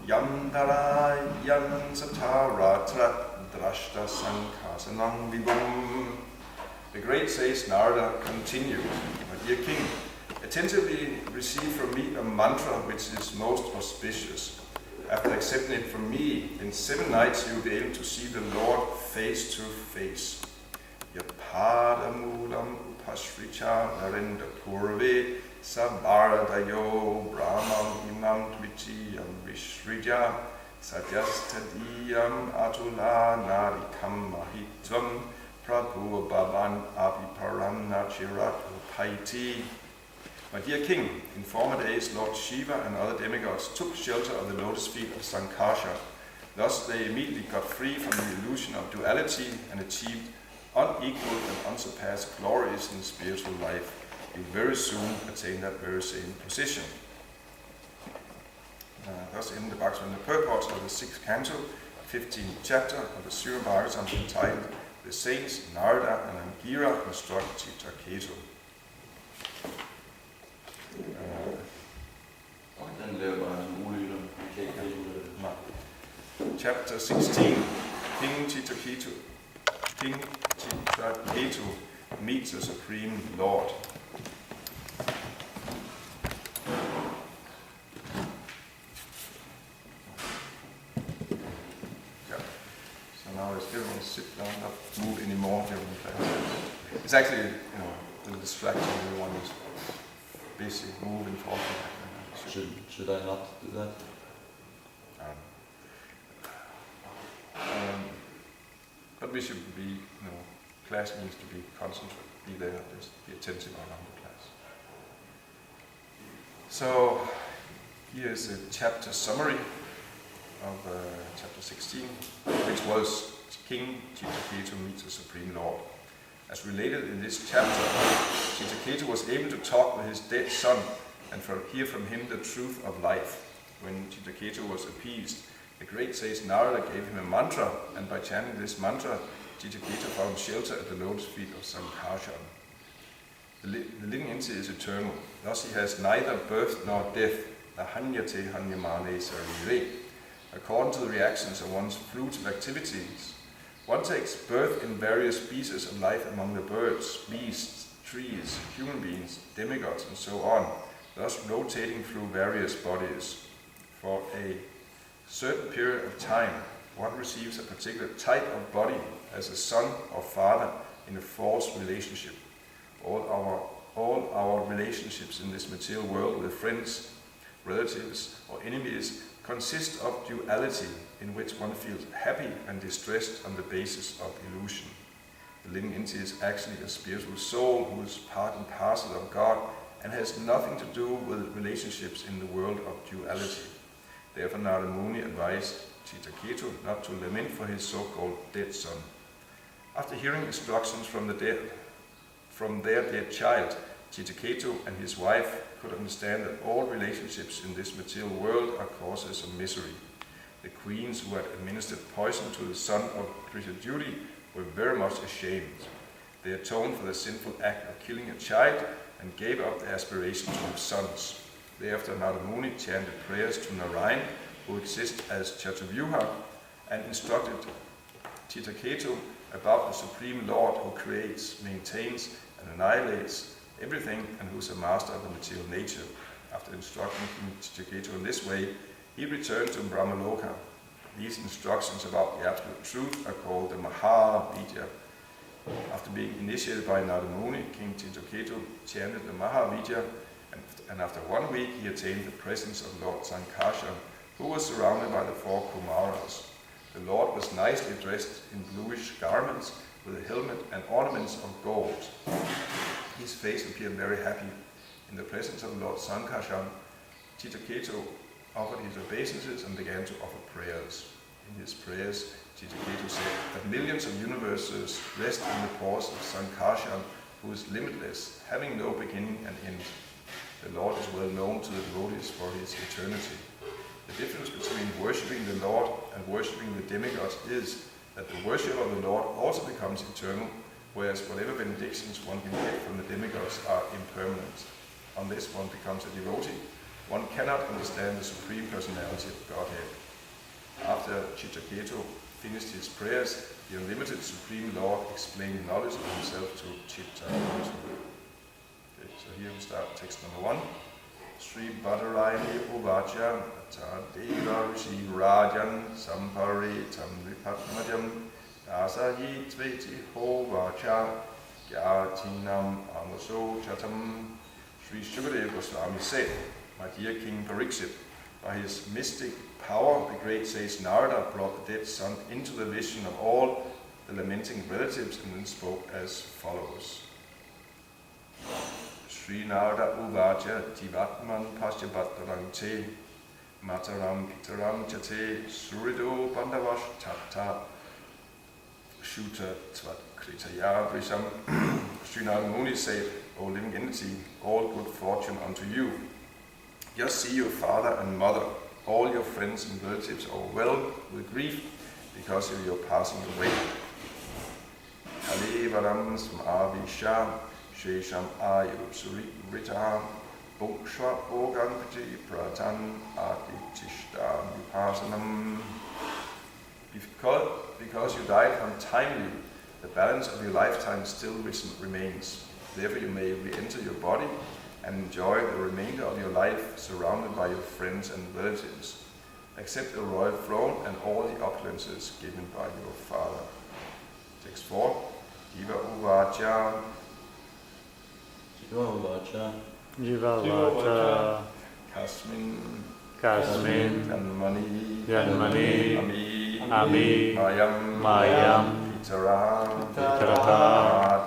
Yamdara Yan Satara Drashta Sankasanam Vibhum. The great sage Narada continued, "My dear king, attentively receive from me a mantra which is most auspicious. After accepting it from me, in 7 nights you will be able to see the Lord face to face. Yapadamulam upasricha narendra purve sabaradayo brahmam imam tvitiyam vishrija sadyastadiyam atula narikam mahitvam prabhu bhavan aviparam nachirat upaiti." My dear king, in former days Lord Shiva and other demigods took shelter of the lotus feet of Sankarsha. Thus they immediately got free from the illusion of duality and achieved unequaled and unsurpassed glories in spiritual life. You very soon attain that very same position. Thus in the Bhagavatam, the purport of the 6th canto, 15th chapter of the Srimad Bhagavatam entitled "The Saints Narada and Angira Instruct Chitraketu." Den laver bare en ulytter. Chapter 16, King Chitraketu meets the Supreme Lord. So now I still want to sit down, not move anymore during the class. It's actually, a little distracting. Everyone is busy moving forward. Should I not do that? But we should be, class means to be concentrated, be there, just be attentive around the class. So, here is a chapter summary of chapter 16, which was King Chitraketu meets the Supreme Lord. As related in this chapter, Chitraketu was able to talk with his dead son and hear from him the truth of life. When Chitraketu was appeased, the great sage Narada gave him a mantra, and by chanting this mantra, Chitraketu found shelter at the lotus feet of Sankarsha. The living entity is eternal, thus he has neither birth nor death, ahanyate hanyamane sarire. According to the reactions of one's fruitive activities, one takes birth in various species of life among the birds, beasts, trees, human beings, demigods, and so on, thus rotating through various bodies. For a certain period of time, one receives a particular type of body as a son or father in a false relationship. All our relationships in this material world with friends, relatives, or enemies consist of duality, in which one feels happy and distressed on the basis of illusion. The living entity is actually a spiritual soul who is part and parcel of God and has nothing to do with relationships in the world of duality. Therefore Narada Muni advised Chitraketu not to lament for his so-called dead son. After hearing instructions from their dead child, Chitraketu and his wife could understand that all relationships in this material world are causes of misery. The queens who had administered poison to the son of Drishadyuti were very much ashamed. They atoned for the sinful act of killing a child and gave up the aspiration to have sons. Thereafter Narada Muni chanted prayers to Narayan, who exists as Chatuvyuha, and instructed Chitraketu about the Supreme Lord who creates, maintains, and annihilates everything and who is a master of the material nature. After instructing Chitraketu in this way, he returned to Brahmaloka. These instructions about the absolute truth are called the Mahavidya. After being initiated by Narada Muni, King Chitraketu chanted the Mahavidya, and after 1 week he attained the presence of Lord Sankarsha, who was surrounded by the 4 Kumaras. The Lord was nicely dressed in bluish garments with a helmet and ornaments of gold. His face appeared very happy. In the presence of Lord Sankarsha, Chitraketu offered his obeisances and began to offer prayers. In his prayers, Chitraketu said that millions of universes rest in the paws of Sankarsha, who is limitless, having no beginning and end. The Lord is well known to the devotees for his eternity. The difference between worshipping the Lord and worshipping the demigods is that the worship of the Lord also becomes eternal, whereas whatever benedictions one can get from the demigods are impermanent. Unless one becomes a devotee, one cannot understand the Supreme Personality of Godhead. After Chitraketu finished his prayers, the unlimited Supreme Lord explained knowledge of himself to Chitraketu. Okay, so here we start text number 1. Sri Badarayani Uvacha Deva Rishi Rajan Samparitam Vipatmadhyam Dasayi Tveti Hovacha Gyatinam Amaso Chatam. Sri Shukadeva Goswami said, "My dear King Pariksit, by his mystic power, the great sage Narada brought the dead son into the vision of all the lamenting relatives and then spoke as follows. Sri Narada Uvacha Jivatman Pasyabhatarang Te Mataram Pitaram Chate Surido Bandavash Tata Shuta Tvat Kritaya Vrisham. Sri Narada Muni said, O living entity, all good fortune unto you. Just see your father and mother, all your friends and relatives overwhelmed with grief because of your passing away. Alevaram Smavisha Shesham Ayu Surita Bukshwa Oganpati Pratan Aditishta Vipasanam. Because you died untimely, the balance of your lifetime still remains. Therefore you may re-enter your body and enjoy the remainder of your life surrounded by your friends and relatives. Accept a royal throne and all the opulences given by your father. Text 4. Jiva Uvacha Jiva Vacha Kasmin Janmani Ami Mayam Pitaraha